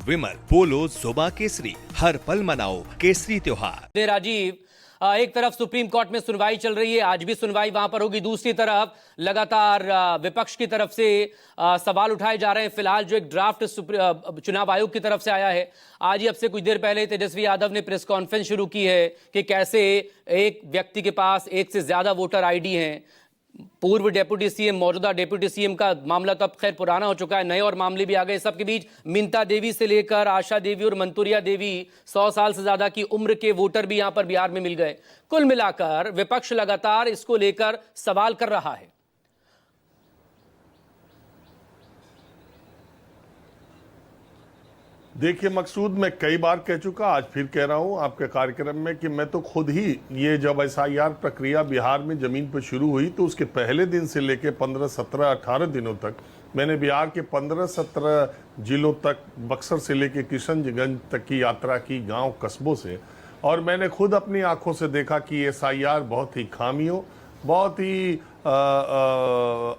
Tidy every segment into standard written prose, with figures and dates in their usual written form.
विमल, बोलो जुबा केसरी, हर पल मनाओ केसरी त्योहार। राजीव, एक तरफ सुप्रीम कोर्ट में सुनवाई चल रही है, आज भी सुनवाई वहां पर होगी। दूसरी तरफ लगातार विपक्ष की तरफ से सवाल उठाए जा रहे हैं। फिलहाल जो एक ड्राफ्ट चुनाव आयोग की तरफ से आया है, आज ही अब से कुछ देर पहले तेजस्वी यादव ने प्रेस कॉन्फ्रेंस शुरू की है कि कैसे एक व्यक्ति के पास एक से ज्यादा वोटर आईडी हैं। पूर्व डेप्यूटी सीएम, मौजूदा डेप्यूटी सीएम का मामला तो अब खैर पुराना हो चुका है, नए और मामले भी आ गए। सबके बीच मिंता देवी से लेकर आशा देवी और मंतूरिया देवी, 100 साल से ज्यादा की उम्र के वोटर भी यहां पर बिहार में मिल गए। कुल मिलाकर विपक्ष लगातार इसको लेकर सवाल कर रहा है। देखिए मकसूद, मैं कई बार कह चुका, आज फिर कह रहा हूं आपके कार्यक्रम में कि मैं तो खुद ही ये जब एसआईआर प्रक्रिया बिहार में जमीन पर शुरू हुई तो उसके पहले दिन से लेकर 15, 17, 18 दिनों तक मैंने बिहार के 15-17 जिलों तक, बक्सर से लेकर किशनगंज तक की यात्रा की, गांव कस्बों से, और मैंने खुद अपनी आंखों से देखा कि एसआईआर बहुत ही खामियों, बहुत ही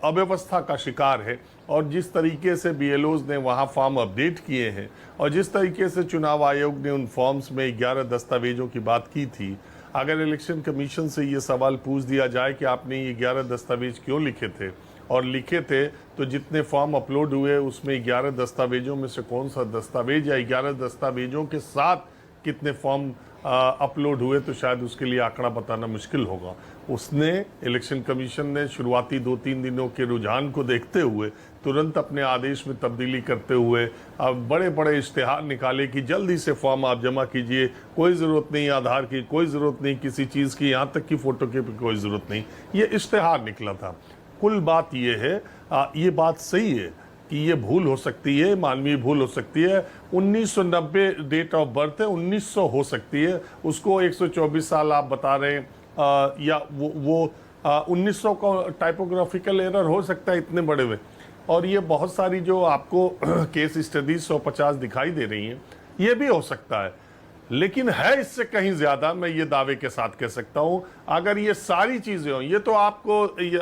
अव्यवस्था का शिकार है। और जिस तरीके से बीएलओज ने वहाँ फॉर्म अपडेट किए हैं और जिस तरीके से चुनाव आयोग ने उन फॉर्म्स में 11 दस्तावेजों की बात की थी, अगर इलेक्शन कमीशन से ये सवाल पूछ दिया जाए कि आपने ये 11 दस्तावेज क्यों लिखे थे, और लिखे थे तो जितने फॉर्म अपलोड हुए उसमें 11 दस्तावेजों में से कौन सा दस्तावेज या 11 दस्तावेजों के साथ कितने फॉर्म अपलोड हुए, तो शायद उसके लिए आंकड़ा बताना मुश्किल होगा। उसने, इलेक्शन कमीशन ने शुरुआती 2-3 दिनों के रुझान को देखते हुए तुरंत अपने आदेश में तब्दीली करते हुए अब बड़े बड़े इश्तेहार निकाले कि जल्दी से फॉर्म आप जमा कीजिए, कोई ज़रूरत नहीं आधार की, कोई ज़रूरत नहीं किसी चीज़ की, यहाँ तक कि फ़ोटो की कोई ज़रूरत नहीं। ये इश्तेहार निकला था। कुल बात ये है, ये बात सही है कि ये भूल हो सकती है, मानवीय भूल हो सकती है। 1990 डेट ऑफ बर्थ है, 1900 हो सकती है, उसको 124 साल आप बता रहे हैं, या वो 1900 का टाइपोग्राफिकल एरर हो सकता है इतने बड़े में। और ये बहुत सारी जो आपको केस स्टडीज 150 दिखाई दे रही हैं, ये भी हो सकता है, लेकिन है इससे कहीं ज्यादा, मैं ये दावे के साथ कह सकता हूं। अगर ये सारी चीजें हों, ये तो आपको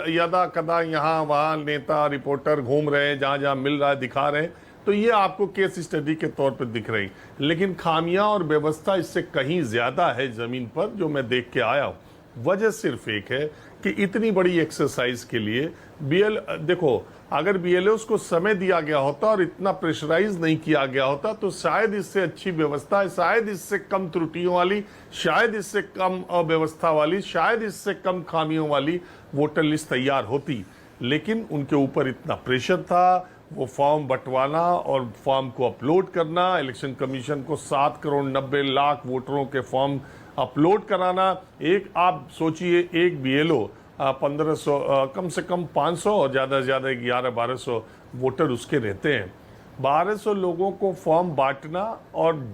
यदा कदा यहाँ वहाँ नेता रिपोर्टर घूम रहे हैं, जहाँ जहाँ मिल रहा है दिखा रहे हैं, तो ये आपको केस स्टडी के तौर पर दिख रही, लेकिन खामियां और व्यवस्था इससे कहीं ज्यादा है जमीन पर, जो मैं देख के आया हूँ। वजह सिर्फ एक है कि इतनी बड़ी एक्सरसाइज के लिए देखो, अगर बीएलओ को समय दिया गया होता और इतना प्रेशराइज नहीं किया गया होता तो शायद इससे अच्छी व्यवस्था, शायद इससे कम त्रुटियों वाली, शायद इससे कम अव्यवस्था वाली, शायद इससे कम खामियों वाली वोटर लिस्ट तैयार होती। लेकिन उनके ऊपर इतना प्रेशर था, वो फॉर्म बंटवाना और फॉर्म को अपलोड करना, इलेक्शन कमीशन को 7 करोड़ 90 लाख वोटरों के फॉर्म अपलोड कराना। एक आप सोचिए, एक बीएलओ 1500, कम से कम 500 और ज़्यादा से ज़्यादा 1100-1200 वोटर उसके रहते हैं। 1200 लोगों को फॉर्म बांटना, और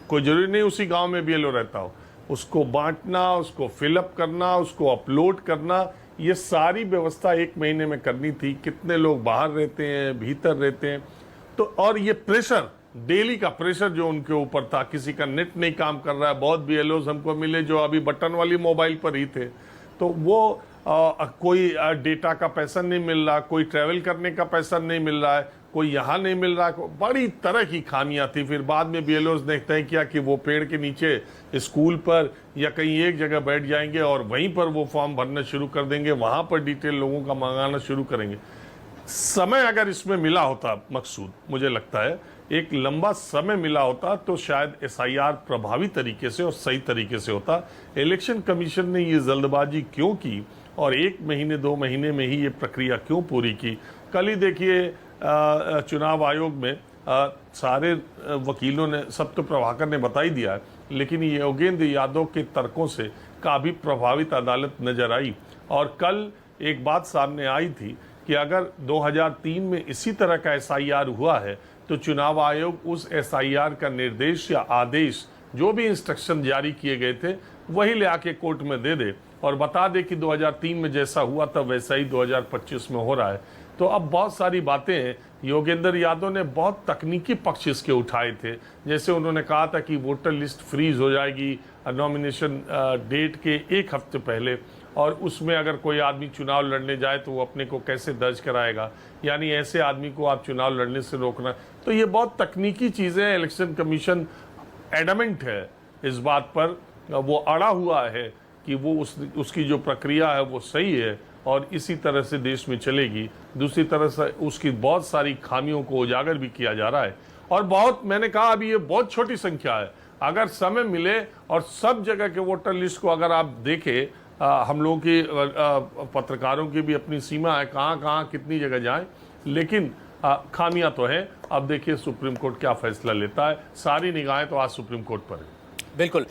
कोई जरूरी नहीं उसी गांव में बीएलओ रहता हो, उसको बांटना, उसको फिलअप करना, उसको अपलोड करना, ये सारी व्यवस्था 1 महीने में करनी थी। कितने लोग बाहर रहते हैं, भीतर रहते हैं, तो और ये प्रेशर, डेली का प्रेशर जो उनके ऊपर था, किसी का नेट नहीं काम कर रहा है। बहुत बीएलओ हमको मिले जो अभी बटन वाली मोबाइल पर ही थे, तो वो कोई डेटा का पैसा नहीं मिल रहा, कोई ट्रैवल करने का पैसा नहीं मिल रहा है, कोई यहाँ नहीं मिल रहा है, बड़ी तरह की खामियां थी। फिर बाद में बीएलओज ने तय किया कि वो पेड़ के नीचे स्कूल पर या कहीं एक जगह बैठ जाएंगे और वहीं पर वो फॉर्म भरना शुरू कर देंगे, वहां पर डिटेल लोगों का मंगाना शुरू करेंगे। समय अगर इसमें मिला होता मकसूद, मुझे लगता है एक लंबा समय मिला होता तो शायद एसआईआर प्रभावी तरीके से और सही तरीके से होता। इलेक्शन कमीशन ने ये जल्दबाजी क्यों की और 1 महीने 2 महीने में ही ये प्रक्रिया क्यों पूरी की? कल ही देखिए चुनाव आयोग में सारे वकीलों ने, सब तो प्रभाकर ने बता ही दिया है, लेकिन योगेंद्र यादव के तर्कों से काफ़ी प्रभावित अदालत नजर आई। और कल एक बात सामने आई थी कि अगर 2003 में इसी तरह का एसआईआर हुआ है तो चुनाव आयोग उस एसआईआर का निर्देश या आदेश, जो भी इंस्ट्रक्शन जारी किए गए थे, वही ले आके कोर्ट में दे दे और बता दे कि 2003 में जैसा हुआ था वैसा ही 2025 में हो रहा है। तो अब बहुत सारी बातें हैं। योगेंद्र यादव ने बहुत तकनीकी पक्ष इसके उठाए थे, जैसे उन्होंने कहा था कि वोटर लिस्ट फ्रीज हो जाएगी नॉमिनेशन डेट के 1 हफ्ते पहले, और उसमें अगर कोई आदमी चुनाव लड़ने जाए तो वो अपने को कैसे दर्ज कराएगा, यानी ऐसे आदमी को आप चुनाव लड़ने से रोकना। तो ये बहुत तकनीकी चीज़ें हैं। इलेक्शन कमीशन एडमेंट है इस बात पर, वो अड़ा हुआ है कि वो उसकी जो प्रक्रिया है वो सही है और इसी तरह से देश में चलेगी। दूसरी तरह से उसकी बहुत सारी खामियों को उजागर भी किया जा रहा है। और बहुत, मैंने कहा अभी ये बहुत छोटी संख्या है। अगर समय मिले और सब जगह के वोटर लिस्ट को अगर आप देखें, हम लोगों की पत्रकारों की भी अपनी सीमा है, कहाँ कहाँ कितनी जगह जाएं, लेकिन खामियां तो हैं। अब देखिए सुप्रीम कोर्ट क्या फैसला लेता है। सारी निगाहें तो आज सुप्रीम कोर्ट पर है। बिल्कुल।